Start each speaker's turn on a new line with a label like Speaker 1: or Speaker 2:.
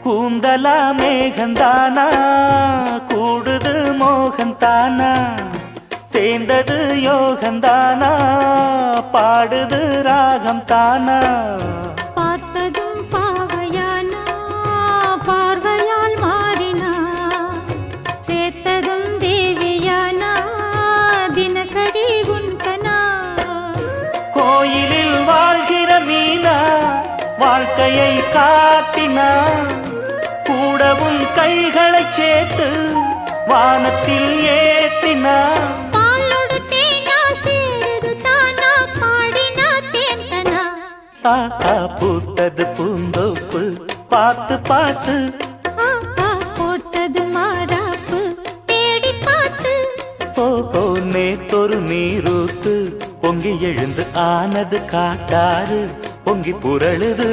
Speaker 1: கூந்தலா மேகந்தானா கூடுது மோகந்தானா சேர்ந்தது யோகந்தானா பாடுது ராகம் தானா
Speaker 2: பார்த்ததும் பாவையானா பார்வையால் மாறினா சேர்த்ததும் தேவியானா தினசரி உன்கனா
Speaker 1: கோயிலில் வாழ்கிற மீனா வாழ்க்கையை காட்டினா கூடவும் கைகளை சேர்த்து வானத்தில் ஏற்றினா பூத்தது பூந்தோப்பு பார்த்து பார்த்து
Speaker 2: போட்டது மாறாப்பு தேடி பார்த்து
Speaker 1: ஓ நேத்தொரு நீரூத்து பொங்கி எழுந்து ஆனது காட்டாறு பொங்கி புரளுது